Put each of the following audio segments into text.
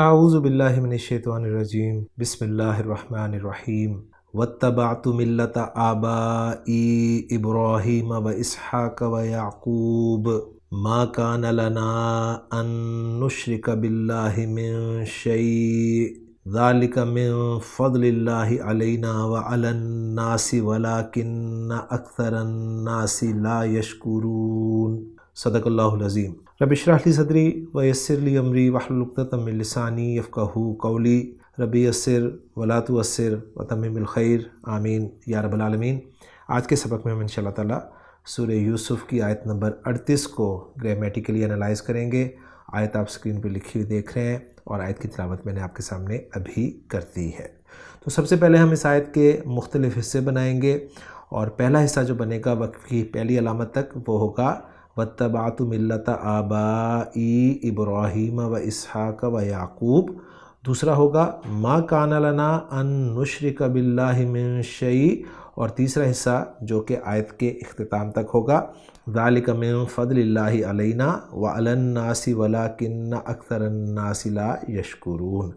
اعوذ باللہ من الشیطان الرجیم، بسم اللہ الرحمن الرحیم۔ واتبعت ملت آبائی ابراہیم و اسحاق و یعقوب ما کان لنا ان نشرک باللہ من شیء ذالک من فضل اللہ علینا وعلی الناس ولکن اکثر الناس لا یشکرون۔ صدق اللہ العظیم۔ رب اشرح لی صدری ویسر لی امری واحلل عقدۃ من لسانی یفقہوا قولی۔ رب یسر ولا تعسر وتمم بالخیر، آمین یا رب العالمین۔ آج کے سبق میں ہم انشاءاللہ تعالیٰ سورہ یوسف کی آیت نمبر 38 کو گرامیٹیکلی انالائز کریں گے۔ آیت آپ اسکرین پہ لکھی ہوئی دیکھ رہے ہیں اور آیت کی تلاوت میں نے آپ کے سامنے ابھی کر دی ہے۔ تو سب سے پہلے ہم اس آیت کے مختلف حصے بنائیں گے، اور پہلا حصہ جو بنے گا وقف کی پہلی علامت تک وہ ہوگا واتبعت ملت آبائی ابراہیم و اسحاق و یعقوب۔ دوسرا ہوگا ما کان لنا ان نشرک باللہ من شیء، اور تیسرا حصہ جو کہ آیت کے اختتام تک ہوگا ذالک من فضل اللہ علینا وعلی الناس ولکن اکثر الناس لا یشکرون۔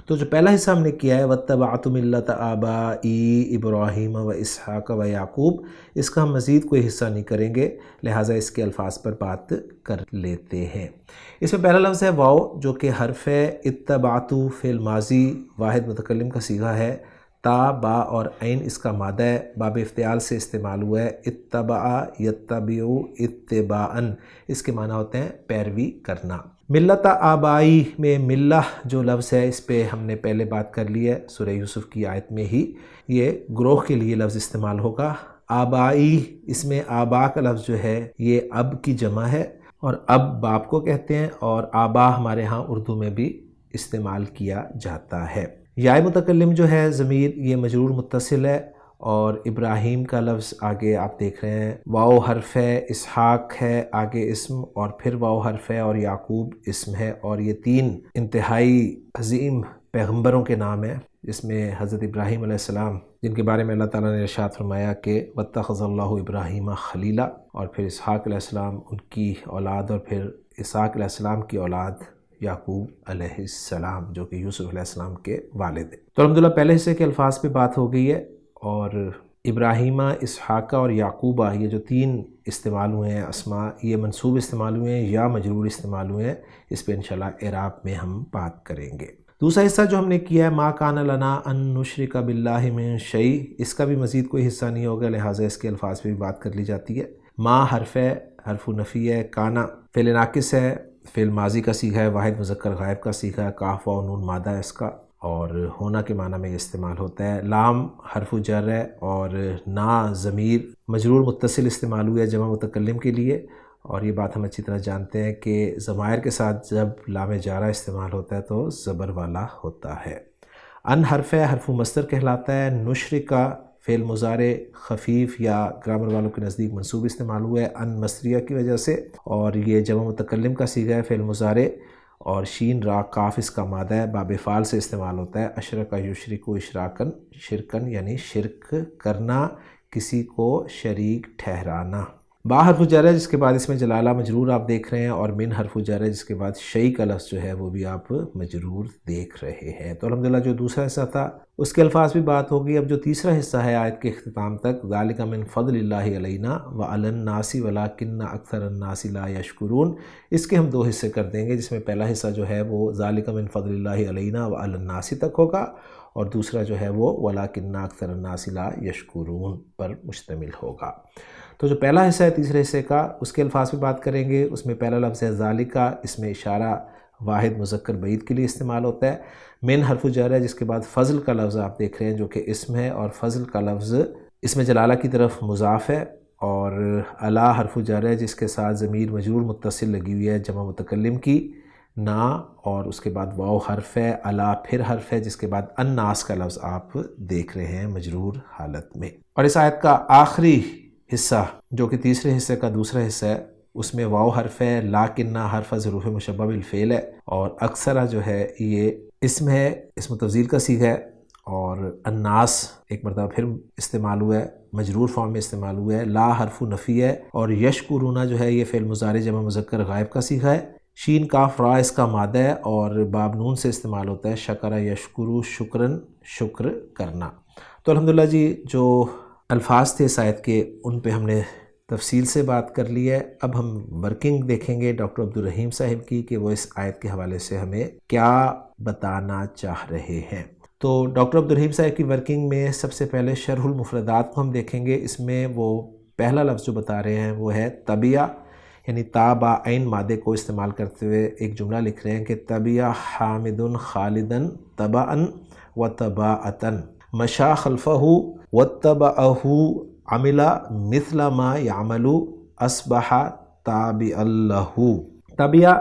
تو جو پہلا حصہ ہم نے کیا ہے واتبعت ملت آبائی ابراہیم و اسحاق و یعقوب، اس کا ہم مزید کوئی حصہ نہیں کریں گے، لہٰذا اس کے الفاظ پر بات کر لیتے ہیں۔ اس میں پہلا لفظ ہے واو، جو کہ حرف اتبعت فعل ماضی واحد متکلم کا صیغہ ہے۔ تا، با اور عین اس کا مادہ ہے، باب افتعال سے استعمال ہوا ہے۔ اتبع یتبع اتباعا، اس کے معنی ہوتے ہیں پیروی کرنا۔ ملت آبائی میں ملہ جو لفظ ہے اس پہ ہم نے پہلے بات کر لی ہے، سورہ یوسف کی آیت میں ہی یہ گروہ کے لیے لفظ استعمال ہوگا۔ آبائی، اس میں آبا کا لفظ جو ہے یہ اب کی جمع ہے، اور اب باپ کو کہتے ہیں، اور آبا ہمارے ہاں اردو میں بھی استعمال کیا جاتا ہے۔ یا متکلم جو ہے ضمیر یہ مجرور متصل ہے، اور ابراہیم کا لفظ آگے آپ دیکھ رہے ہیں واو حرف ہے، اسحاق ہے آگے اسم، اور پھر واو حرف ہے، اور یعقوب اسم ہے، اور یہ تین انتہائی عظیم پیغمبروں کے نام ہیں، جس میں حضرت ابراہیم علیہ السلام جن کے بارے میں اللہ تعالیٰ نے ارشاد فرمایا کہ واتخذ اللہ ابراہیم خلیلا، اور پھر اسحاق علیہ السلام ان کی اولاد، اور پھر اسحاق علیہ السلام کی اولاد یعقوب علیہ السلام جو کہ یوسف علیہ السلام کے والد ہیں۔ تو الحمدللہ پہلے حصے کے الفاظ پہ بات ہو گئی ہے، اور ابراہیمہ، اسحاقہ اور یعقوبہ یہ جو تین استعمال ہوئے ہیں اسماء، یہ منصوب استعمال ہوئے ہیں یا مجرور استعمال ہوئے ہیں، اس پہ انشاءاللہ اعراب میں ہم بات کریں گے۔ دوسرا حصہ جو ہم نے کیا ہے ما کان لنا ان نشرک باللہ من شیء، اس کا بھی مزید کوئی حصہ نہیں ہوگا، لہٰذا اس کے الفاظ پہ بھی بات کر لی جاتی ہے۔ ما حرف ہے، حرف نفی ہے، کانا فعل ناقص ہے، فعل ماضی کا صیغہ ہے، واحد مذکر غائب کا صیغہ ہے، کاف و نون مادہ ہے اس کا، اور ہونا کے معنی میں یہ استعمال ہوتا ہے۔ لام حرف جر ہے، اور نا ضمیر مجرور متصل استعمال ہوا ہے جمع متکلم کے لیے، اور یہ بات ہم اچھی طرح جانتے ہیں کہ ضمائر کے ساتھ جب لام جارہ استعمال ہوتا ہے تو زبر والا ہوتا ہے۔ ان حرف ہے، حرف مصدر کہلاتا ہے۔ نشرکا فعل مضارع خفیف یا گرامر والوں کے نزدیک منصوب استعمال ہوا ہے ان مصدریہ کی وجہ سے، اور یہ جمع متکلم کا صیغہ ہے فعل مضارع، اور شین را کاف اس کا مادہ ہے، باب فعل سے استعمال ہوتا ہے۔ اشرکا یشرکو اشراکن، شرکن یعنی شرک کرنا، کسی کو شریک ٹھہرانا۔ با حرف جر ہے جس کے بعد اس میں جلالہ مجرور آپ دیکھ رہے ہیں، اور من حرف جر ہے جس کے بعد شیء کا لفظ جو ہے وہ بھی آپ مجرور دیکھ رہے ہیں۔ تو الحمدللہ جو دوسرا حصہ تھا اس کے الفاظ بھی بات ہوگی۔ اب جو تیسرا حصہ ہے آیت کے اختتام تک ذالک من فضل اللہ علینا وعلی الناس ولکن اکثر الناس لا یشکرون، اس کے ہم دو حصے کر دیں گے، جس میں پہلا حصہ جو ہے وہ ذالک من فضل اللہ علینا وعلی الناس تک ہوگا، اور دوسرا جو ہے وہ ولکن اکثر الناس لا یشکرون پر مشتمل ہوگا۔ تو جو پہلا حصہ ہے تیسرے حصے کا، اس کے الفاظ پہ بات کریں گے۔ اس میں پہلا لفظ ہے ذالکہ، اس میں اشارہ واحد مذکر بعید کے لیے استعمال ہوتا ہے۔ من حرف جر ہے جس کے بعد فضل کا لفظ آپ دیکھ رہے ہیں جو کہ اسم ہے، اور فضل کا لفظ اس میں جلالہ کی طرف مضاف ہے، اور الا حرف جر ہے جس کے ساتھ ضمیر مجرور متصل لگی ہوئی ہے جمع متکلم کی، نا، اور اس کے بعد واو حرف ہے، الا پھر حرف ہے جس کے بعد الناس کا لفظ آپ دیکھ رہے ہیں مجرور حالت میں۔ اور اس آیت کا آخری حصہ جو کہ تیسرے حصے کا دوسرا حصہ ہے، اس میں واو حرف ہے، لاکنہ حرف ظروف مشبہ بالفعل ہے، اور اکثرہ جو ہے یہ اسم ہے، اسم تفضیل کا صیغہ ہے، اور الناس ایک مرتبہ پھر استعمال ہوا ہے، مجرور فارم میں استعمال ہوا ہے۔ لا حرف نفی ہے، اور یشکرون جو ہے یہ فعل مضارع جمع مذکر غائب کا صیغہ ہے۔ شین کاف را اس کا مادہ ہے اور باب نون سے استعمال ہوتا ہے، شکر یشکرو شکرن، شکر کرنا۔ تو الحمدللہ جی جو الفاظ تھے اس آیت کے ان پہ ہم نے تفصیل سے بات کر لی ہے۔ اب ہم ورکنگ دیکھیں گے ڈاکٹر عبدالرحیم صاحب کی کہ وہ اس آیت کے حوالے سے ہمیں کیا بتانا چاہ رہے ہیں۔ تو ڈاکٹر عبدالرحیم صاحب کی ورکنگ میں سب سے پہلے شرح المفردات کو ہم دیکھیں گے۔ اس میں وہ پہلا لفظ جو بتا رہے ہیں وہ ہے طبیعہ، یعنی تا با عین مادے کو استعمال کرتے ہوئے ایک جملہ لکھ رہے ہیں کہ طبیعہ حامد خالدن طبعا و طباعتن مشا خلفہ واتبعہ عمل مثل ما یعمل اصبح تابعا لہ۔ طبیعہ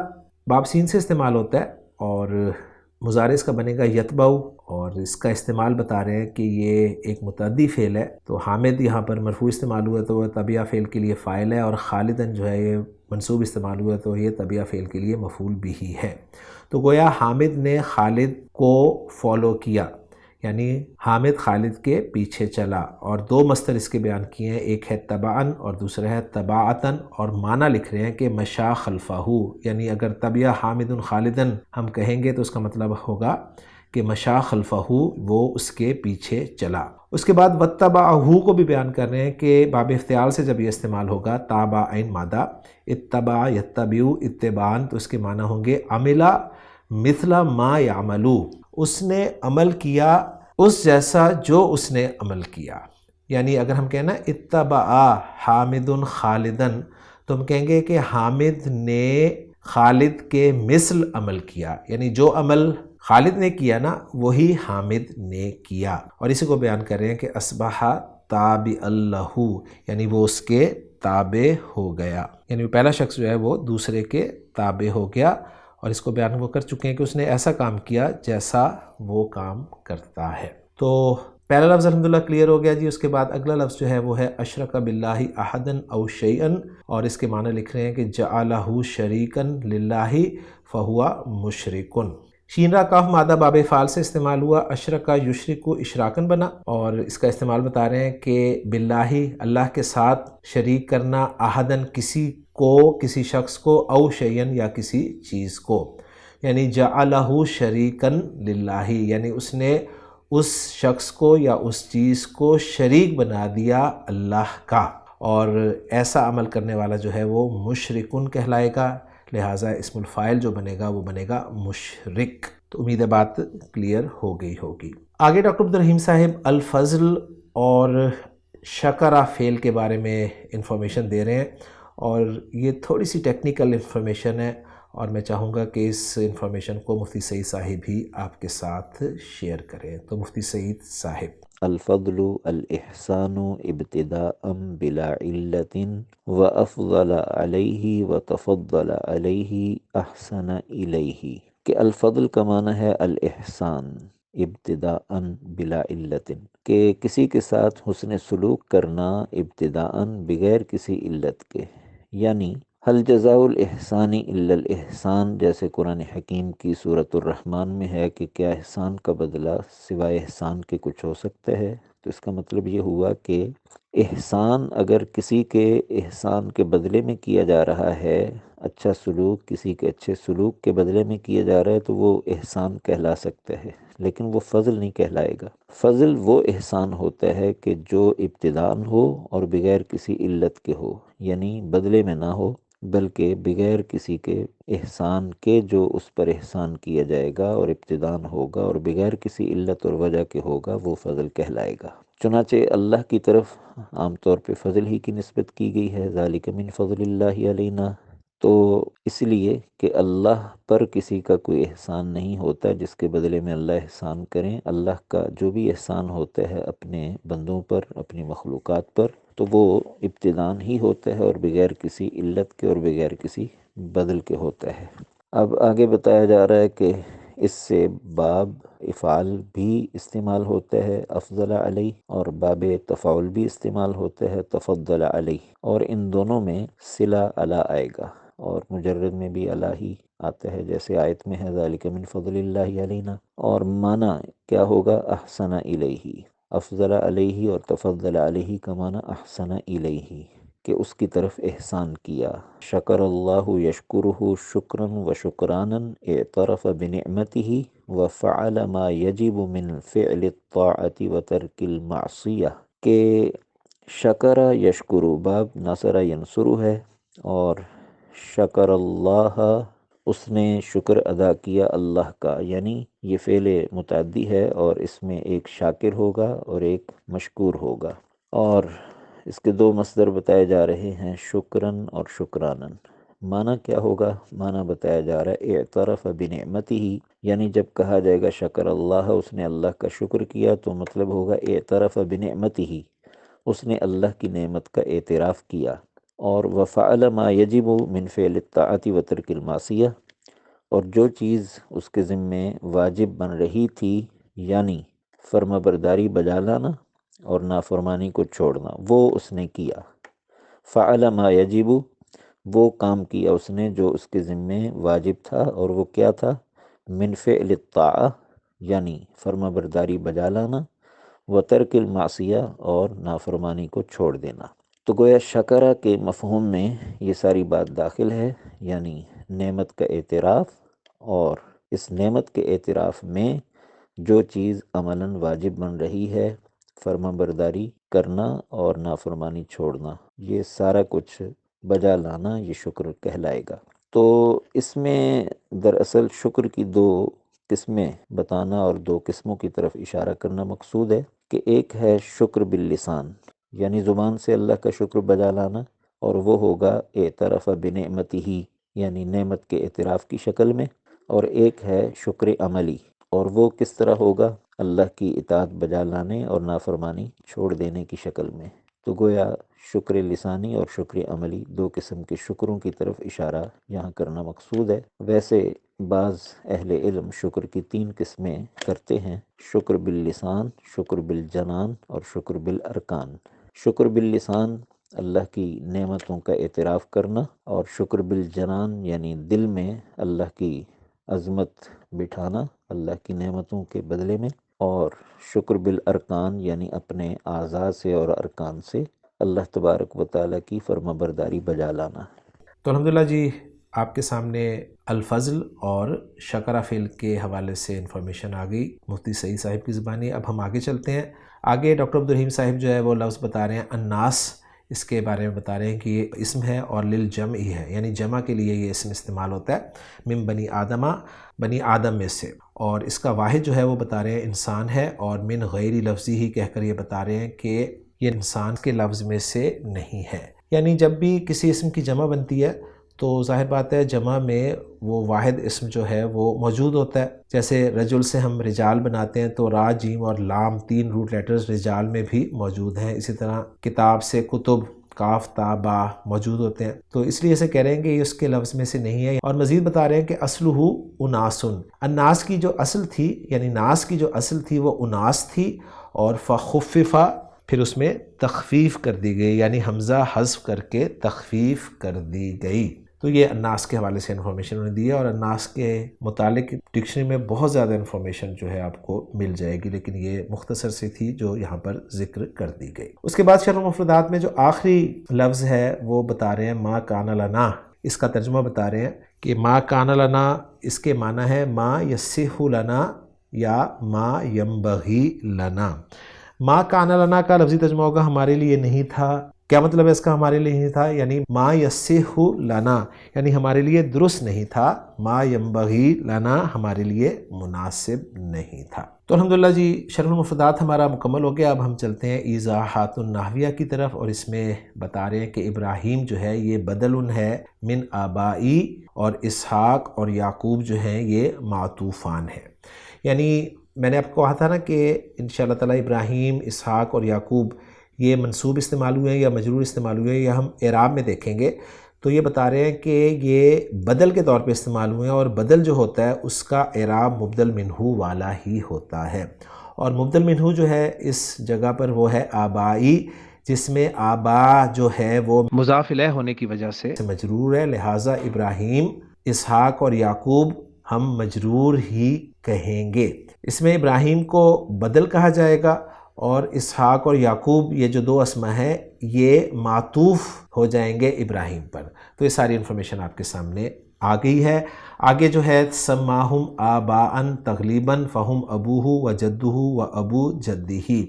باب سین سے استعمال ہوتا ہے اور مضارع اس کا بنے گا یتبعو، اور اس کا استعمال بتا رہے ہیں کہ یہ ایک متعدی فعل ہے۔ تو حامد یہاں پر مرفوع استعمال ہوا تو وہ طبیعہ فعل کے لیے فاعل ہے، اور خالدن جو ہے یہ منصوب استعمال ہوا تو یہ طبیعہ فعل کے لیے مفعول بھی ہے۔ تو گویا حامد نے خالد کو فالو کیا، یعنی حامد خالد کے پیچھے چلا، اور دو مصدر اس کے بیان کیے ہیں، ایک ہے تبعاً اور دوسرا ہے تباعتاً، اور معنی لکھ رہے ہیں کہ مشا خلفہ، یعنی اگر طبیعہ حامد خالدن ہم کہیں گے تو اس کا مطلب ہوگا کہ مشا خلفہ، وہ اس کے پیچھے چلا۔ اس کے بعد واتبعہ کو بھی بیان کر رہے ہیں کہ باب افتعال سے جب یہ استعمال ہوگا تابع عین مادہ اتبع یتبعو اتباعاً، تو اس کے معنی ہوں گے عملا مثل ما یعملو، اس نے عمل کیا اس جیسا جو اس نے عمل کیا۔ یعنی اگر ہم کہیں نا اتبع حامد خالدن، تو ہم کہیں گے کہ حامد نے خالد کے مثل عمل کیا، یعنی جو عمل خالد نے کیا نا وہی حامد نے کیا، اور اسی کو بیان کر رہے ہیں کہ اصبح تابعا لہ، یعنی وہ اس کے تابع ہو گیا، یعنی پہلا شخص جو ہے وہ دوسرے کے تابع ہو گیا، اور اس کو بیان وہ کر چکے ہیں کہ اس نے ایسا کام کیا جیسا وہ کام کرتا ہے۔ تو پہلا لفظ الحمدللہ کلیئر ہو گیا جی۔ اس کے بعد اگلا لفظ جو ہے وہ ہے اشرک باللہ احدا او شیئا، اور اس کے معنی لکھ رہے ہیں کہ جعلہ شریکا للہ فہو مشرک۔ شین را کاف مادہ باب فعال سے استعمال ہوا، اشرکا یشرکو اشراکن بنا، اور اس کا استعمال بتا رہے ہیں کہ باللہ اللہ کے ساتھ شریک کرنا، احدن کسی کو، کسی شخص کو، او شیئن یا کسی چیز کو، یعنی جعلہ شریکن للہ، یعنی اس نے اس شخص کو یا اس چیز کو شریک بنا دیا اللہ کا، اور ایسا عمل کرنے والا جو ہے وہ مشرکن کہلائے گا، لہٰذا اسم الفاعل جو بنے گا وہ بنے گا مشرک۔ تو امید ہے بات کلیئر ہو گئی ہوگی۔ آگے ڈاکٹر عبدالرحیم صاحب الفضل اور شکرہ فعل کے بارے میں انفارمیشن دے رہے ہیں، اور یہ تھوڑی سی ٹیکنیکل انفارمیشن ہے، اور میں چاہوں گا کہ اس انفارمیشن کو مفتی سعید صاحب بھی آپ کے ساتھ شیئر کریں۔ تو مفتی سعید صاحب۔ الفضل الاحسان ابتداء بلا علت وافضل علیہ وتفضل علیہ احسن الیہ، کہ الفضل کا معنی ہے الاحسان ابتداء بلا علت، کہ کسی کے ساتھ حسن سلوک کرنا ابتداء بغیر کسی علت کے، یعنی حل جزاء الاحسان الا الاحسان، جیسے قرآن حکیم کی سورۃ الرحمن میں ہے کہ کیا احسان کا بدلہ سوائے احسان کے کچھ ہو سکتا ہے۔ تو اس کا مطلب یہ ہوا کہ احسان اگر کسی کے احسان کے بدلے میں کیا جا رہا ہے، اچھا سلوک کسی کے اچھے سلوک کے بدلے میں کیا جا رہا ہے تو وہ احسان کہلا سکتا ہے، لیکن وہ فضل نہیں کہلائے گا۔ فضل وہ احسان ہوتا ہے کہ جو ابتداءً ہو اور بغیر کسی علت کے ہو، یعنی بدلے میں نہ ہو بلکہ بغیر کسی کے احسان کے جو اس پر احسان کیا جائے گا اور ابتداءً ہوگا اور بغیر کسی علت اور وجہ کے ہوگا، وہ فضل کہلائے گا۔ چنانچہ اللہ کی طرف عام طور پہ فضل ہی کی نسبت کی گئی ہے، ذالک من فضل اللہ علینا، تو اس لیے کہ اللہ پر کسی کا کوئی احسان نہیں ہوتا جس کے بدلے میں اللہ احسان کریں۔ اللہ کا جو بھی احسان ہوتا ہے اپنے بندوں پر، اپنی مخلوقات پر، تو وہ ابتداءً ہی ہوتا ہے اور بغیر کسی علت کے اور بغیر کسی بدل کے ہوتا ہے۔ اب آگے بتایا جا رہا ہے کہ اس سے باب افعال بھی استعمال ہوتا ہے افضل علیہ، اور باب تفاعل بھی استعمال ہوتا ہے تفضل علیہ، اور ان دونوں میں صلہ علی آئے گا، اور مجرد میں بھی علی ہی آتا ہے، جیسے آیت میں ہے ذالک من فضل اللہ علینا، اور معنی کیا ہوگا احسن الیہ، افضل علیہ اور تفضل علیہ کا معنی احسن الیہ، کہ اس کی طرف احسان کیا۔ شکر اللہ یشکرہ شکرا و شکرانا اعترف بنعمتہ وفعل ما یجب من فعل الطاعت و ترک المعصیہ، کہ شکر یشکر باب نصر ینصر ہے، اور شکر اللہ اس نے شکر ادا کیا اللہ کا، یعنی یہ فعل متعدی ہے اور اس میں ایک شاکر ہوگا اور ایک مشکور ہوگا، اور اس کے دو مصدر بتائے جا رہے ہیں، شکرن اور شکرانن۔ معنی کیا ہوگا؟ معنی بتایا جا رہا ہے اعترف بنعمتہ، یعنی جب کہا جائے گا شکر اللہ، اس نے اللہ کا شکر کیا، تو مطلب ہوگا اعترف بنعمتہ، اس نے اللہ کی نعمت کا اعتراف کیا، اور وفعل ما یجب من فعل الطاعت و ترک المعصیہ، اور جو چیز اس کے ذمے واجب بن رہی تھی، یعنی فرما برداری بجا لانا اور نافرمانی کو چھوڑنا، وہ اس نے کیا۔ فعل ما یجب، وہ کام کیا اس نے جو اس کے ذمے واجب تھا، اور وہ کیا تھا؟ من فعل الطاعہ، یعنی فرما برداری بجا لانا، و ترک المعصیہ، اور نافرمانی کو چھوڑ دینا۔ تو گویا شکرہ کے مفہوم میں یہ ساری بات داخل ہے، یعنی نعمت کا اعتراف، اور اس نعمت کے اعتراف میں جو چیز عملاً واجب بن رہی ہے، فرما برداری کرنا اور نافرمانی چھوڑنا، یہ سارا کچھ بجا لانا، یہ شکر کہلائے گا۔ تو اس میں دراصل شکر کی دو قسمیں بتانا اور دو قسموں کی طرف اشارہ کرنا مقصود ہے، کہ ایک ہے شکر باللسان، یعنی زبان سے اللہ کا شکر بجا لانا، اور وہ ہوگا اعترف بنعمتہ، یعنی نعمت کے اعتراف کی شکل میں، اور ایک ہے شکر عملی، اور وہ کس طرح ہوگا؟ اللہ کی اطاعت بجا لانے اور نافرمانی چھوڑ دینے کی شکل میں۔ تو گویا شکر لسانی اور شکر عملی دو قسم کے شکروں کی طرف اشارہ یہاں کرنا مقصود ہے۔ ویسے بعض اہل علم شکر کی تین قسمیں کرتے ہیں، شکر باللسان، شکر بالجنان، اور شکر بالارکان۔ شکر باللسان اللہ کی نعمتوں کا اعتراف کرنا، اور شکر بالجنان یعنی دل میں اللہ کی عظمت بٹھانا اللہ کی نعمتوں کے بدلے میں، اور شکر بالارکان یعنی اپنے اعضاء سے اور ارکان سے اللہ تبارک و تعالیٰ کی فرما برداری بجا لانا۔ تو الحمدللہ جی، آپ کے سامنے الفضل اور شکرہ فعل کے حوالے سے انفارمیشن آ گئی مفتی سعید صاحب کی زبانی۔ اب ہم آگے چلتے ہیں۔ آگے ڈاکٹر عبدالرحیم صاحب جو ہے وہ لفظ بتا رہے ہیں الناس، اس کے بارے میں بتا رہے ہیں کہ یہ اسم ہے اور للجمع ہی ہے، یعنی جمع کے لیے یہ اسم استعمال ہوتا ہے، من بنی آدمہ، بنی آدم میں سے، اور اس کا واحد جو ہے وہ بتا رہے ہیں انسان ہے، اور من غیر لفظی ہی کہہ کر یہ بتا رہے ہیں کہ یہ انسان کے لفظ میں سے نہیں ہے۔ یعنی جب بھی کسی اسم کی جمع بنتی ہے تو ظاہر بات ہے جمع میں وہ واحد اسم جو ہے وہ موجود ہوتا ہے۔ جیسے رجل سے ہم رجال بناتے ہیں تو را، جیم اور لام تین روٹ لیٹرز رجال میں بھی موجود ہیں۔ اسی طرح کتاب سے کتب، کاف تا با موجود ہوتے ہیں، تو اس لیے اسے کہہ رہے ہیں کہ یہ اس کے لفظ میں سے نہیں ہے۔ اور مزید بتا رہے ہیں کہ اصلہ اناسن، الناس کی جو اصل تھی، یعنی ناس کی جو اصل تھی وہ اناس تھی، اور فخففا پھر اس میں تخفیف کر دی گئی، یعنی حمزہ حذف کر کے تخفیف کر دی گئی۔ تو یہ الناس کے حوالے سے انفارمیشن انہوں نے دی ہے، اور الناس کے متعلق ڈکشنری میں بہت زیادہ انفارمیشن جو ہے آپ کو مل جائے گی، لیکن یہ مختصر سی تھی جو یہاں پر ذکر کر دی گئی۔ اس کے بعد شرح المفردات میں جو آخری لفظ ہے وہ بتا رہے ہیں ما کان لنا، اس کا ترجمہ بتا رہے ہیں کہ ما کان لنا، اس کے معنی ہے ما یصح لنا یا ما ینبغی لنا۔ ما کان لنا کا لفظی ترجمہ ہوگا ہمارے لیے نہیں تھا۔ کیا مطلب ہے اس کا ہمارے لیے نہیں تھا؟ یعنی ما یصح لنا، یعنی ہمارے لیے درست نہیں تھا، ما ینبغی لنا ہمارے لیے مناسب نہیں تھا۔ تو الحمدللہ جی شرح المفردات ہمارا مکمل ہو گیا۔ اب ہم چلتے ہیں ایضاحات النحویہ کی طرف، اور اس میں بتا رہے ہیں کہ ابراہیم جو ہے یہ بدل ہے من آبائی، اور اسحاق اور یعقوب جو ہیں یہ معطوفان ہیں۔ یعنی میں نے آپ کو کہا تھا نا کہ انشاءاللہ تعالی ابراہیم، اسحاق اور یعقوب یہ منصوب استعمال ہوئے ہیں یا مجرور استعمال ہوئے ہیں، یا ہم اعراب میں دیکھیں گے تو یہ بتا رہے ہیں کہ یہ بدل کے طور پہ استعمال ہوئے ہیں، اور بدل جو ہوتا ہے اس کا اعراب مبدل منہ والا ہی ہوتا ہے، اور مبدل منہ جو ہے اس جگہ پر وہ ہے آبائی، جس میں آبا جو ہے وہ مضاف الیہ ہونے کی وجہ سے مجرور ہے، لہٰذا ابراہیم، اسحاق اور یعقوب ہم مجرور ہی کہیں گے۔ اس میں ابراہیم کو بدل کہا جائے گا، اور اسحاق اور یعقوب یہ جو 2 اسما ہیں یہ معطوف ہو جائیں گے ابراہیم پر۔ تو یہ ساری انفارمیشن آپ کے سامنے آ گئی ہے۔ آگے جو ہے سماہم آباءً تغلیباً فہم ابوہ و جدہ و ابو جدہ،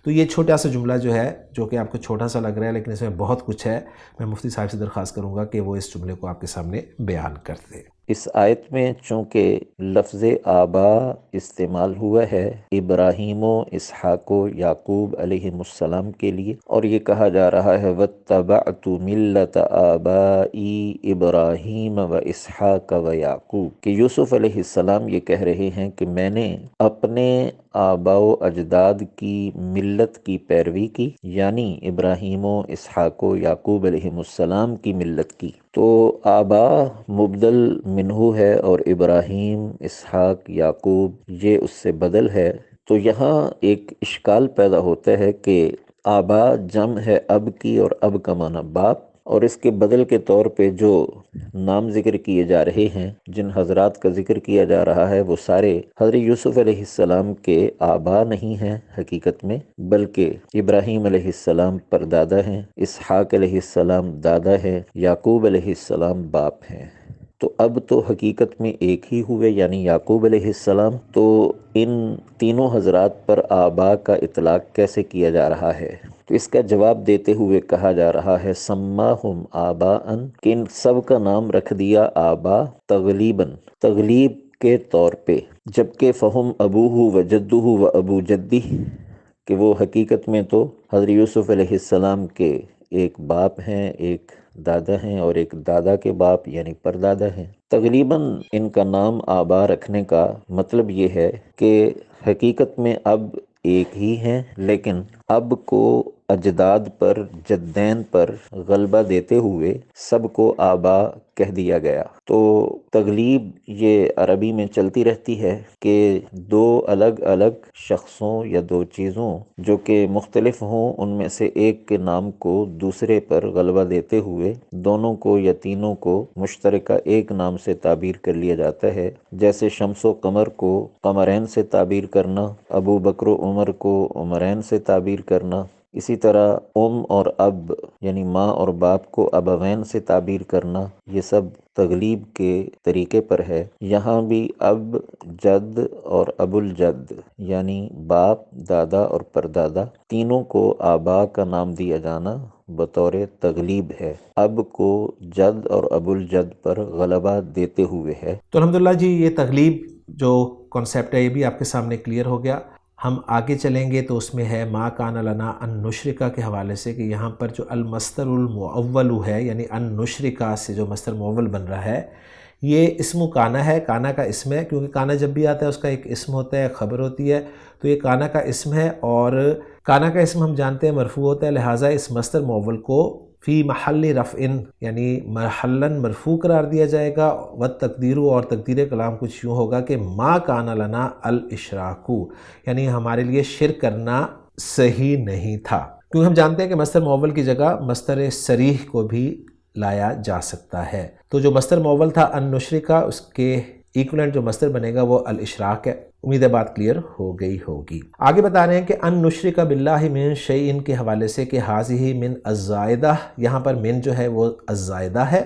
تو یہ چھوٹا سا جملہ جو ہے، جو کہ آپ کو چھوٹا سا لگ رہا ہے لیکن اس میں بہت کچھ ہے، میں مفتی صاحب سے درخواست کروں گا کہ وہ اس جملے کو آپ کے سامنے بیان کر دیں۔ اس آیت میں چونکہ لفظ آبا استعمال ہوا ہے ابراہیم و اسحاق و یعقوب علیہ السلام کے لیے، اور یہ کہا جا رہا ہے وَاتَّبَعْتُ مِلَّةَ آبَائِي ابراہیم و اسحاق و یعقوب، کہ یوسف علیہ السلام یہ کہہ رہے ہیں کہ میں نے اپنے آبا و اجداد کی ملت کی پیروی کی، یعنی ابراہیم و اسحاق و یعقوب علیہ السلام کی ملت کی۔ تو آبا مبدل منہو ہے اور ابراہیم، اسحاق، یعقوب یہ اس سے بدل ہے۔ تو یہاں ایک اشکال پیدا ہوتا ہے کہ آبا جمع ہے اب کی، اور اب کا معنی باپ، اور اس کے بدل کے طور پہ جو نام ذکر کیے جا رہے ہیں، جن حضرات کا ذکر کیا جا رہا ہے، وہ سارے حضرت یوسف علیہ السلام کے آبا نہیں ہیں حقیقت میں، بلکہ ابراہیم علیہ السلام پردادا ہیں، اسحاق علیہ السلام دادا ہے، یعقوب علیہ السلام باپ ہیں۔ تو اب تو حقیقت میں ایک ہی ہوئے، یعنی یعقوب علیہ السلام۔ تو ان تینوں حضرات پر آبا کا اطلاق کیسے کیا جا رہا ہے؟ تو اس کا جواب دیتے ہوئے کہا جا رہا ہے سماہم آباءً، کہ ان سب کا نام رکھ دیا آبا تغلیباً، تغلیب کے طور پہ، جبکہ فہم ابوہ و جدہ و ابو جدہ، کہ وہ حقیقت میں تو حضرت یوسف علیہ السلام کے ایک باپ ہیں، ایک دادا ہیں، اور ایک دادا کے باپ یعنی پردادا ہیں۔ تقریباً ان کا نام آبا رکھنے کا مطلب یہ ہے کہ حقیقت میں اب ایک ہی ہیں، لیکن اب کو اجداد پر، جدین پر غلبہ دیتے ہوئے سب کو آبا کہہ دیا گیا۔ تو تغلیب یہ عربی میں چلتی رہتی ہے کہ 2 الگ الگ شخصوں یا 2 چیزوں جو کہ مختلف ہوں، ان میں سے ایک کے نام کو دوسرے پر غلبہ دیتے ہوئے دونوں کو یا تینوں کو مشترکہ ایک نام سے تعبیر کر لیا جاتا ہے، جیسے شمس و قمر کو قمرین سے تعبیر کرنا، ابو بکر و عمر کو عمرین سے تعبیر کرنا، اسی طرح اور اب یعنی ماں اور باپ کو ابوین سے تعبیر کرنا، یہ سب تغلیب کے طریقے پر ہے۔ یہاں بھی اب، جد اور ابو الجد یعنی باپ، دادا اور پردادا تینوں کو آبا کا نام دیا جانا بطور تغلیب ہے، اب کو جد اور ابو الجد پر غلبہ دیتے ہوئے ہے۔ تو الحمدللہ جی، یہ تغلیب جو کانسیپٹ ہے یہ بھی آپ کے سامنے کلیئر ہو گیا۔ ہم آگے چلیں گے تو اس میں ہے ما کان لنا ان نشرکا کے حوالے سے، کہ یہاں پر جو المصدر المؤول ہے، یعنی ان نشرکا سے جو مصدر مؤول بن رہا ہے، یہ اسم کانا ہے، کانا کا اسم ہے، کیونکہ کانا جب بھی آتا ہے اس کا ایک اسم ہوتا ہے، خبر ہوتی ہے، تو یہ کانا کا اسم ہے، اور کانا کا اسم ہم جانتے ہیں مرفوع ہوتا ہے، لہٰذا اس مصدر مؤول کو فی محل رفع یعنی محلاً مرفوع قرار دیا جائے گا، والتقدیر، اور تقدیر کلام کچھ یوں ہوگا کہ ما کان لنا الاشراک، یعنی ہمارے لیے شرک کرنا صحیح نہیں تھا، کیونکہ ہم جانتے ہیں کہ مصدر مؤول کی جگہ مصدر صریح کو بھی لایا جا سکتا ہے۔ تو جو مصدر مؤول تھا ان نشرکا، اس کے ایکولنٹ جو مصدر بنے گا وہ الاشراک ہے۔ امید ہے بات کلیئر ہو گئی ہوگی۔ آگے بتا رہے ہیں کہ ان نشرک باللہ من شیء کے حوالے سے کہ حاذہ من الزائدہ، یہاں پر من جو ہے وہ الزائدہ ہے،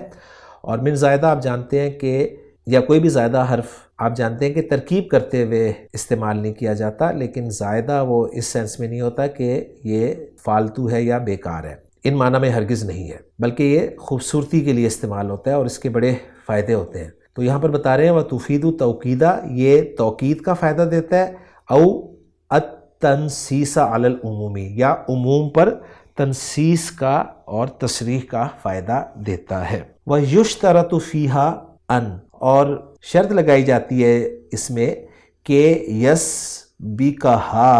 اور من زائدہ آپ جانتے ہیں کہ یا کوئی بھی زائدہ حرف آپ جانتے ہیں کہ ترکیب کرتے ہوئے استعمال نہیں کیا جاتا، لیکن زائدہ وہ اس سینس میں نہیں ہوتا کہ یہ فالتو ہے یا بیکار ہے، ان معنی میں ہرگز نہیں ہے، بلکہ یہ خوبصورتی کے لیے استعمال ہوتا ہے اور اس کے بڑے فائدے ہوتے ہیں۔ تو یہاں پر بتا رہے ہیں وَتُفِيدُ تَوْكِيدًا، یہ توکید کا فائدہ دیتا ہے، او التنصیص علی العموم، یا عموم پر تنصیص کا اور تصریح کا فائدہ دیتا ہے۔ وَيُشْتَرَطُ فِيهَا ان، اور شرط لگائی جاتی ہے اس میں کہ يَسْبِقَهَا،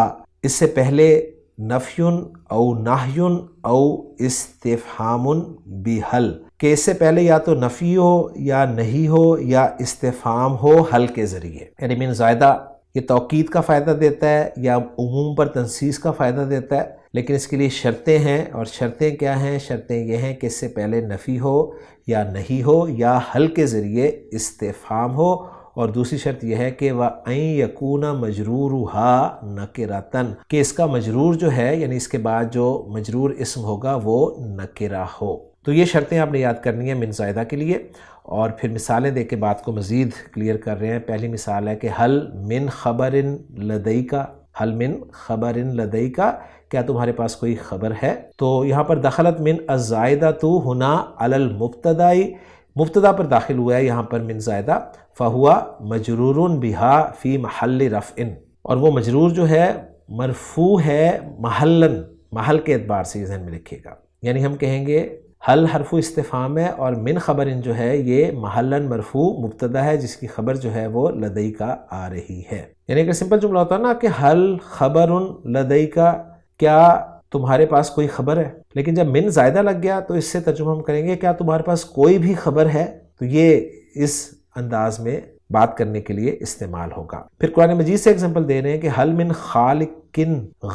اس سے پہلے نفیٌ او نہیٌ او استفہام بحل، کہ اس سے پہلے یا تو نفی ہو یا نہیں ہو یا استفہام ہو حل کے ذریعے، یعنی من زائدہ یہ توکید کا فائدہ دیتا ہے یا عموم پر تنصیص کا فائدہ دیتا ہے، لیکن اس کے لیے شرطیں ہیں، اور شرطیں کیا ہیں؟ شرطیں یہ ہیں کہ اس سے پہلے نفی ہو یا نہیں ہو یا حل کے ذریعے استفہام ہو اور دوسری شرط یہ ہے کہ وَأَن يَكُونَ مَجْرُورُهَا نَكِرَةً، کہ اس کا مجرور جو ہے یعنی اس کے بعد جو مجرور اسم ہوگا وہ نکرہ ہو۔ تو یہ شرطیں آپ نے یاد کرنی ہیں من زائدہ کے لیے، اور پھر مثالیں دے کے بات کو مزید کلیئر کر رہے ہیں۔ پہلی مثال ہے کہ حل من خبر لدیکا، حل من خبر لدیکا، کیا تمہارے پاس کوئی خبر ہے؟ تو یہاں پر دخلت من الزائدہ تو ہنا علی المبتدائی، مبتدا پر داخل ہوا ہے یہاں پر من زائدہ، فہوا مجرور بہا فی محل رفع، اور وہ مجرور جو ہے مرفوع ہے محلن، محل کے اعتبار سے یہ ذہن میں رکھیے گا، یعنی ہم کہیں گے حل حرف استفہام ہے اور من خبر جو ہے یہ محلن مرفوع مبتدا ہے جس کی خبر جو ہے وہ لدئی کا آ رہی ہے۔ یعنی اگر سمپل جملہ ہوتا ہے نا کہ حل خبر لدئی کا، کیا تمہارے پاس کوئی خبر ہے، لیکن جب من زائدہ لگ گیا تو اس سے ترجمہ ہم کریں گے کیا تمہارے پاس کوئی بھی خبر ہے، تو یہ اس انداز میں بات کرنے کے لیے استعمال ہوگا۔ پھر قرآن مجید سے ایگزامپل دے رہے ہیں کہ حل من خالق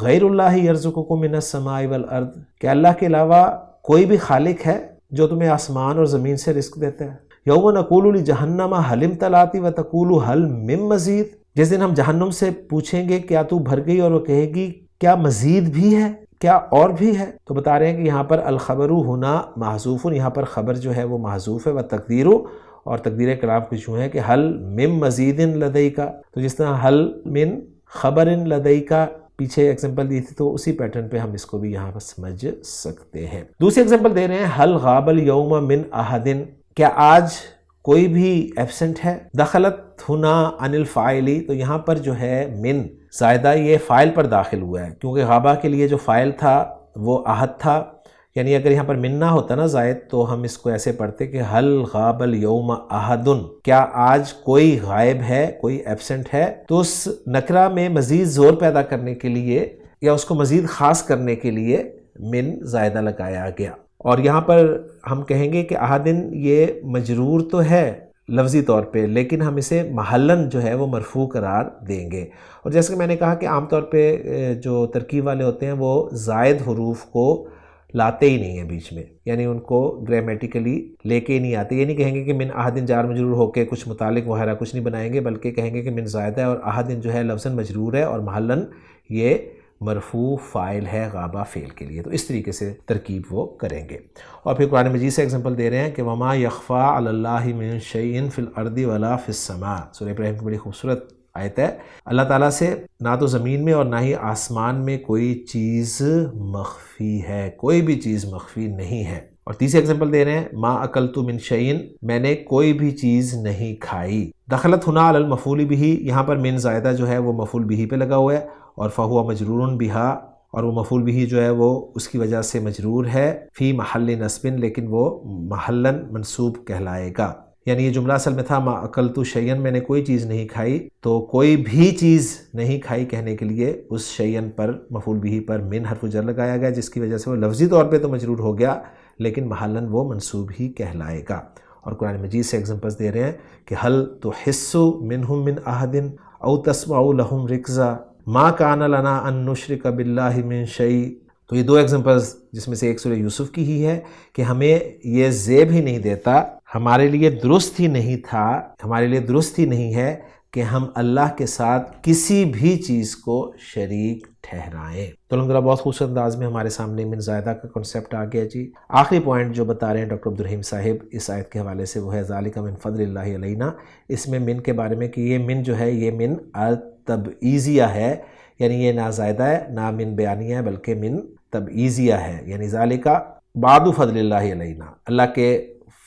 غیر اللہ یرزقکم من السماء والارض، کیا اللہ کے علاوہ کوئی بھی خالق ہے جو تمہیں آسمان اور زمین سے رزق دیتا ہے؟ یوم نقول لجہنم حل امتلأت وتقول حل من مزید، جس دن ہم جہنم سے پوچھیں گے کیا تو بھر گئی، اور وہ کہے گی کیا مزید بھی ہے، کیا اور بھی ہے؟ تو بتا رہے ہیں کہ یہاں پر الخبر ہنا محذوف، یہاں پر خبر جو ہے وہ محذوف ہے، وتقدیر، اور تقدیر کلام کچھ یوں ہے کہ حل من مزید لدیکا، تو جس طرح حل من خبر لدیکا پیچھے ایگزامپل دی تھی تو اسی پیٹرن پہ ہم اس کو بھی یہاں پر سمجھ سکتے ہیں۔ دوسری ایگزامپل دے رہے ہیں حل غاب الیوم من احد، کیا آج کوئی بھی ایبسنٹ ہے؟ دخلت ہنا عن الفاعلی، تو یہاں پر جو ہے من زائدہ یہ فاعل پر داخل ہوا ہے، کیونکہ غابہ کے لیے جو فاعل تھا وہ احد تھا، یعنی اگر یہاں پر من نہ ہوتا نا زائد تو ہم اس کو ایسے پڑھتے کہ حل غاب الیوم احد، کیا آج کوئی غائب ہے، کوئی ایبسنٹ ہے؟ تو اس نکرہ میں مزید زور پیدا کرنے کے لیے یا اس کو مزید خاص کرنے کے لیے من زائدہ لگایا گیا، اور یہاں پر ہم کہیں گے کہ احدن یہ مجرور تو ہے لفظی طور پہ، لیکن ہم اسے محلن جو ہے وہ مرفوع قرار دیں گے، اور جیسے کہ میں نے کہا کہ عام طور پہ جو ترکیب والے ہوتے ہیں وہ زائد حروف کو لاتے ہی نہیں ہیں بیچ میں، یعنی ان کو گرامیٹیکلی لے کے ہی نہیں آتے، یہ نہیں کہیں گے کہ من احدن جار مجرور ہو کے کچھ متعلق وغیرہ کچھ نہیں بنائیں گے، بلکہ کہیں گے کہ من زائدہ ہے اور احدن جو ہے لفظاً مجرور ہے اور محلن یہ مرفوع فاعل ہے غابہ فعل کے لیے، تو اس طریقے سے ترکیب وہ کریں گے۔ اور پھر قرآن مجید سے ایگزامپل دے رہے ہیں کہ وما یخفی علی اللہ من شیء فی الارض ولا فی السماء، سورہ ابراہیم کی بڑی خوبصورت آیت ہے، اللہ تعالیٰ سے نہ تو زمین میں اور نہ ہی آسمان میں کوئی چیز مخفی ہے، کوئی بھی چیز مخفی نہیں ہے۔ اور تیسری ایگزامپل دے رہے ہیں ما اکلت من شیء، میں نے کوئی بھی چیز نہیں کھائی۔ دخلت ہنا علی المفعول بہ، یہاں پر من زائدہ جو ہے وہ مفعول بہ پہ لگا ہوا ہے، اور فہو مجرور بہا، اور وہ مفعول بہ جو ہے وہ اس کی وجہ سے مجرور ہے، فی محل نصب، لیکن وہ محلن منصوب کہلائے گا، یعنی یہ جملہ اصل میں تھا ما اکلت شیئن، میں نے کوئی چیز نہیں کھائی، تو کوئی بھی چیز نہیں کھائی کہنے کے لیے اس شیئن پر مفعول بہ پر من حرف جر لگایا گیا، جس کی وجہ سے وہ لفظی طور پہ تو مجرور ہو گیا لیکن محلن وہ منصوب ہی کہلائے گا۔ اور قرآن مجید سے ایگزامپلس دے رہے ہیں کہ حل تحس منہم من احد او تسمع لہم رکزا ما کان لنا ان نشرک باللہ من شیء، تو یہ دو ایگزامپلس جس میں سے ایک سورہ یوسف کی ہی ہے کہ ہمیں یہ زیب ہی نہیں دیتا، ہمارے لیے درست ہی نہیں تھا، ہمارے لیے درست ہی نہیں ہے کہ ہم اللہ کے ساتھ کسی بھی چیز کو شریک ٹھہرائیں۔ تو الحمدللہ بہت خوبصورت انداز میں ہمارے سامنے من زائدہ کا کنسیپٹ آ گیا جی۔ آخری پوائنٹ جو بتا رہے ہیں ڈاکٹر عبدالرحیم صاحب اس آیت کے حوالے سے وہ ہے ذالک من فضل اللہ علینا، اس میں من کے بارے میں کہ یہ من جو ہے یہ من تبعیضیہ ہے، یعنی یہ نہ زائدہ ہے نہ من بیانیہ ہے بلکہ من تبعیضیہ ہے، یعنی ذالک بعد فضل اللہ علینا، اللہ کے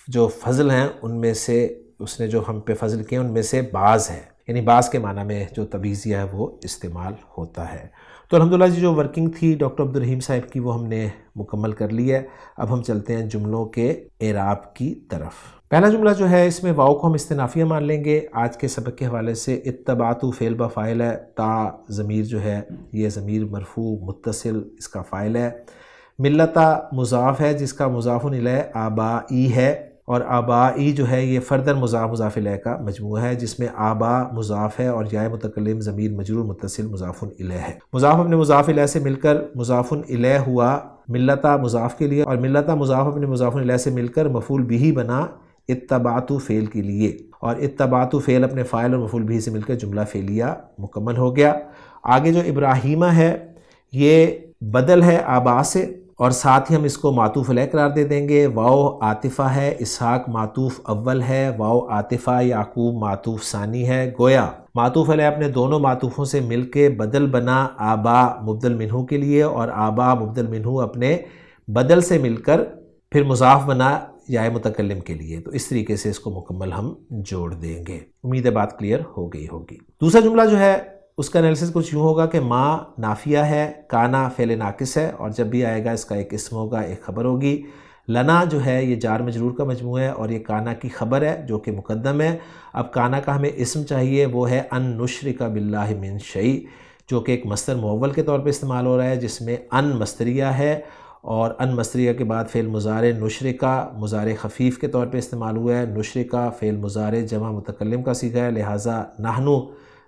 جو فضل ہیں ان میں سے اس نے جو ہم پہ فضل کیے ان میں سے بعض ہے، یعنی بعض کے معنی میں جو تبعیضیہ ہے وہ استعمال ہوتا ہے۔ تو الحمدللہ جی جو ورکنگ تھی ڈاکٹر عبدالرحیم صاحب کی وہ ہم نے مکمل کر لی ہے، اب ہم چلتے ہیں جملوں کے اعراب کی طرف۔ پہلا جملہ جو ہے اس میں واو کو ہم استنافیہ مان لیں گے، آج کے سبق کے حوالے سے اتبعت فعل با فاعل ہے، تا ضمیر جو ہے یہ ضمیر مرفوع متصل اس کا فاعل ہے، ملتا مضاف ہے جس کا مضاف الیہ آبائی ہے، اور آبائی جو ہے یہ فردر مضاف مضاف الیہ کا مجموعہ ہے جس میں آبا مضاف ہے اور یا متکلم ضمیر مجرور متصل مضاف الیہ ہے، مضاف اپنے مضاف الیہ سے مل کر مضاف الیہ ہوا ملتا مضاف کے لیے، اور ملتا مضاف اپنے مضاف الیہ سے مل کر مفعول بہ بنا اتبعتو فعل کے لیے، اور اتبعتو فعل اپنے فاعل اور مفعول بھی سے مل کر جملہ فعلیہ مکمل ہو گیا۔ آگے جو ابراہیمہ ہے یہ بدل ہے آبا سے، اور ساتھ ہی ہم اس کو معطوف علیہ قرار دے دیں گے۔ واو عاطفہ ہے، اسحاق معطوف اول ہے، واو عاطفہ یعقوب معطوف ثانی ہے۔ گویا معطوف علیہ اپنے دونوں معطوفوں سے مل کے بدل بنا آبا مبدل منہو کے لیے، اور آبا مبدل منہو اپنے بدل سے مل کر پھر مضاف بنا یا متکلم کے لیے۔ تو اس طریقے سے اس کو مکمل ہم جوڑ دیں گے۔ امید ہے بات کلیئر ہو گئی ہوگی۔ دوسرا جملہ جو ہے اس کا انالیسس کچھ یوں ہوگا کہ ما نافیہ ہے، کانا فعل ناقص ہے، اور جب بھی آئے گا اس کا ایک اسم ہوگا، ایک خبر ہوگی۔ لنا جو ہے یہ جار مجرور کا مجموعہ ہے، اور یہ کانا کی خبر ہے جو کہ مقدم ہے۔ اب کانا کا ہمیں اسم چاہیے، وہ ہے ان نشرک باللہ من شیء، جو کہ ایک مصدر معول کے طور پہ استعمال ہو رہا ہے، جس میں ان مصدریہ ہے، اور ان مصدریہ کے بعد فعل مضارع نشرکا مضارع خفیف کے طور پہ استعمال ہوا ہے۔ نشرکا فعل مضارع جمع متکلم کا صیغہ ہے، لہٰذا نحنو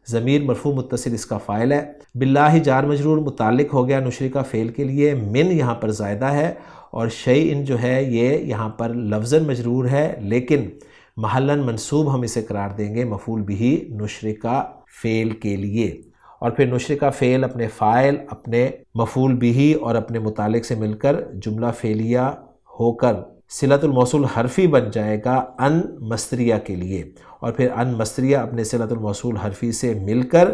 ضمیر مرفوع متصل اس کا فاعل ہے۔ باللہ جار مجرور متعلق ہو گیا نشرکا فعل کے لیے، من یہاں پر زائدہ ہے، اور شیء جو ہے یہ یہاں پر لفظاً مجرور ہے، لیکن محلاً منصوب ہم اسے قرار دیں گے مفعول بہ نشرکا فعل کے لیے۔ اور پھر نشرکا فعل اپنے فاعل، اپنے مفعول بہ اور اپنے متعلق سے مل کر جملہ فعلیہ ہو کر صلۃ الموصول حرفی بن جائے گا ان مصدریہ کے لیے، اور پھر ان مصدریہ اپنے صلۃ الموصول حرفی سے مل کر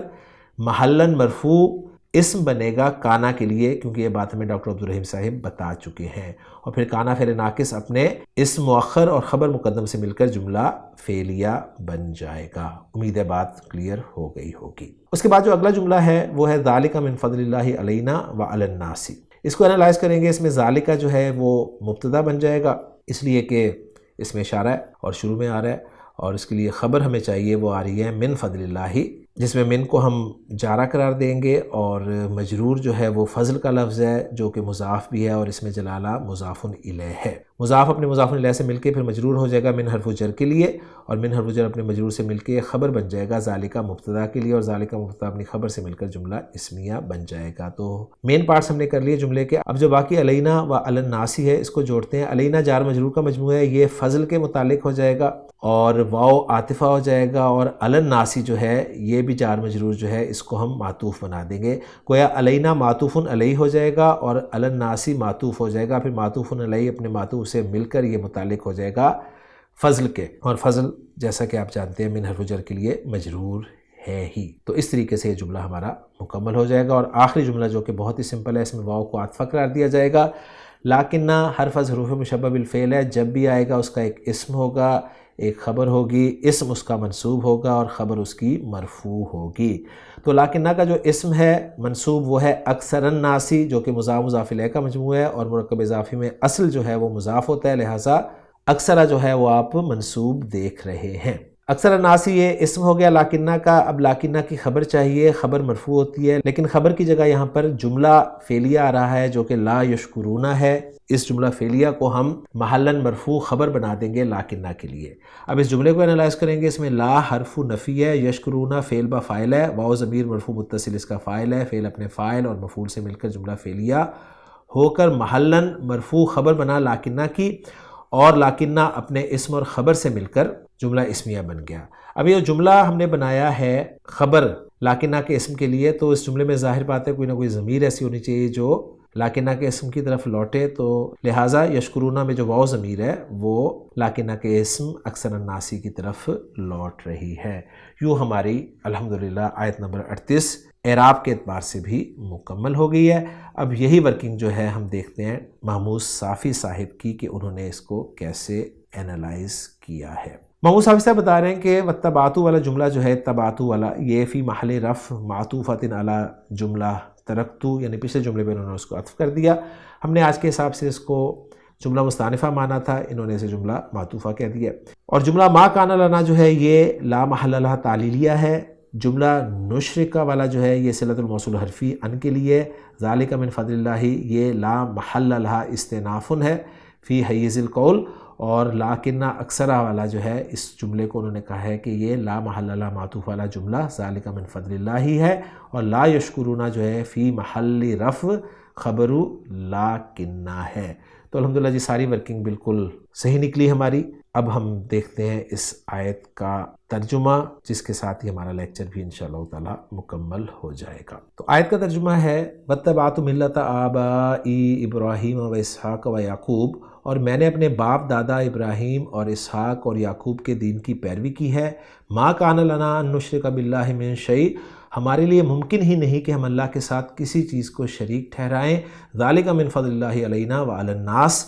محلاً مرفوع اسم بنے گا کانا کے لیے، کیونکہ یہ بات ہمیں ڈاکٹر عبدالرحیم صاحب بتا چکے ہیں۔ اور پھر کانا فعل ناقص اپنے اسم مؤخر اور خبر مقدم سے مل کر جملہ فعلیہ بن جائے گا۔ امید ہے بات کلیئر ہو گئی ہوگی۔ اس کے بعد جو اگلا جملہ ہے وہ ہے ذالک من فضل اللہ علینا وعلی الناس۔ اس کو انالائز کریں گے، اس میں ذالکہ جو ہے وہ مبتدا بن جائے گا، اس لیے کہ اس میں اشارہ ہے اور شروع میں آ رہا ہے، اور اس کے لیے خبر ہمیں چاہیے، وہ آ رہی ہے من فضل اللہ، جس میں من کو ہم جارہ قرار دیں گے، اور مجرور جو ہے وہ فضل کا لفظ ہے جو کہ مضاف بھی ہے، اور اس میں جلالہ مضاف الیہ ہے۔ مضاف اپنے مضاف الیہ سے مل کے پھر مجرور ہو جائے گا من حرف جر کے لیے، اور من حرف جر اپنے مجرور سے مل کے خبر بن جائے گا ذالکہ مبتدا کے لیے، اور ذالکہ مبتدا اپنی خبر سے مل کر جملہ اسمیہ بن جائے گا۔ تو مین پارٹس ہم نے کر لیے جملے کے۔ اب جو باقی علینا و علی الناس ہے اس کو جوڑتے ہیں۔ علینا جار مجرور کا مجموعہ ہے، یہ فضل کے متعلق ہو جائے گا، اور واو عاطفہ ہو جائے گا، اور علی الناس جو ہے یہ بھی جار مجرور جو ہے اس کو ہم معطوف بنا دیں گے، گویا علینا معطوف علیہ ہو جائے گا، اور علی الناس معطوف ہو جائے گا، پھر معطوف علیہ اپنے معطوف سے مل کر یہ متعلق ہو جائے گا فضل کے، اور فضل جیسا کہ آپ جانتے ہیں من حرف جر کے لیے مجرور ہے ہی۔ تو اس طریقے سے یہ جملہ ہمارا مکمل ہو جائے گا۔ اور آخری جملہ جو کہ بہت ہی سمپل ہے، اس میں واو کو عاطفہ قرار دیا جائے گا، لیکنہ حرف از حروف مشبہ بالفعل ہے، جب بھی آئے گا اس کا ایک اسم ہوگا، ایک خبر ہوگی، اسم اس کا منصوب ہوگا اور خبر اس کی مرفوع ہوگی۔ تو لیکنہ کا جو اسم ہے منصوب وہ ہے اکثر الناس، جو کہ مضاف الیہ کا مجموعہ ہے، اور مرکب اضافی میں اصل جو ہے وہ مضاف ہوتا ہے، لہٰذا اکثرہ جو ہے وہ آپ منصوب دیکھ رہے ہیں۔ اکثر الناس یہ اسم ہو گیا لاکنہ کا۔ اب لاکنہ کی خبر چاہیے، خبر مرفوع ہوتی ہے، لیکن خبر کی جگہ یہاں پر جملہ فعلیہ آ رہا ہے جو کہ لا یشکرون ہے۔ اس جملہ فعلیہ کو ہم محلاً مرفوع خبر بنا دیں گے لاکنہ کے لیے۔ اب اس جملے کو انالائز کریں گے، اس میں لا حرف نفی ہے، یشکرون فعل با فاعل ہے، واو ضمیر مرفوع متصل اس کا فاعل ہے، فعل اپنے فاعل اور مفعول سے مل کر جملہ فعلیہ ہو کر محلاً مرفوع خبر بنا لاکنہ کی، اور لاکنہ اپنے اسم اور خبر سے مل کر جملہ اسمیہ بن گیا۔ اب یہ جملہ ہم نے بنایا ہے خبر لاکنہ کے اسم کے لیے، تو اس جملے میں ظاہر بات ہے کوئی نہ کوئی ضمیر ایسی ہونی چاہیے جو لاکنہ کے اسم کی طرف لوٹے، تو لہٰذا یشکرونہ میں جو واو ضمیر ہے وہ لاکنہ کے اسم اکثر الناسی کی طرف لوٹ رہی ہے۔ یوں ہماری الحمدللہ آیت نمبر 38 اعراب کے اعتبار سے بھی مکمل ہو گئی ہے۔ اب یہی ورکنگ جو ہے ہم دیکھتے ہیں محمود صافی صاحب کی کہ انہوں نے اس کو کیسے انالائز کیا ہے۔ محمود صافی صاحب بتا رہے ہیں کہ وَاتَّبَعْتُ والا جملہ جو ہے تبعتو والا، یہ فی محل رفع معطوفۃ علی جملہ ترکتو، یعنی پچھلے جملے میں انہوں نے اس کو عطف کر دیا۔ ہم نے آج کے حساب سے اس کو جملہ مستانفہ مانا تھا، انہوں نے اسے جملہ معطوفہ کہہ دیا۔ اور جملہ ما کان لنا جو ہے یہ لا محل لہا تعلیلیہ ہے۔ جملہ نشرکہ والا جو ہے یہ صلۃ الموصول حرفی ان کے لیے، ذالک من فضل اللہ یہ لا محل لہا استئناف ہے فی حیز القول، اور لاکنہ اکثرہ والا جو ہے اس جملے کو انہوں نے کہا ہے کہ یہ لا محل لہا معطوف والا جملہ ذالک من فضل اللہ ہے، اور لا یشکرون جو ہے فی محل رفع خبرو لاکنہ ہے۔ تو الحمدللہ جی ساری ورکنگ بالکل صحیح نکلی ہماری۔ اب ہم دیکھتے ہیں اس آیت کا ترجمہ، جس کے ساتھ ہی ہمارا لیکچر بھی انشاءاللہ تعالی مکمل ہو جائے گا۔ تو آیت کا ترجمہ ہے وَاتَّبَعْتُ مِلَّةَ آبَائِي إِبْرَاهِيمَ وَإِسْحَاقَ وَيَعْقُوبَ، اور میں نے اپنے باپ دادا ابراہیم اور اسحاق اور یعقوب کے دین کی پیروی کی ہے۔ مَا كَانَ لَنَا أَن نُشْرِكَ بِاللَّهِ مِن شَيْءٍ، ہمارے لیے ممکن ہی نہیں کہ ہم اللہ کے ساتھ کسی چیز کو شریک ٹھہرائیں۔ ذَلِكَ مِن فَضْلِ اللَّهِ عَلَيْنَا وَعَلَى النَّاسِ،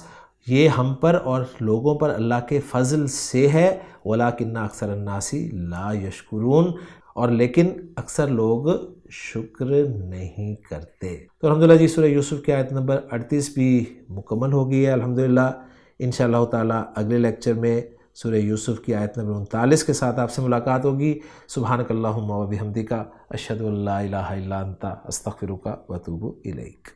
یہ ہم پر اور لوگوں پر اللہ کے فضل سے ہے۔ وَلَٰكِنَّ أَكْثَرَ النَّاسِ لَا يَشْكُرُونَ، اور لیکن اکثر لوگ شکر نہیں کرتے۔ تو الحمدللہ جی سورہ یوسف کی آیت نمبر 38 بھی مکمل ہو گئی ہے الحمدللہ۔ انشاءاللہ تعالی اگلے لیکچر میں سورہ یوسف کی آیت نمبر 39 کے ساتھ آپ سے ملاقات ہوگی۔ سبحانک اللہم و بحمدک، اشہد ان لا الہ الا انت، استغفرک و اتوب الیک۔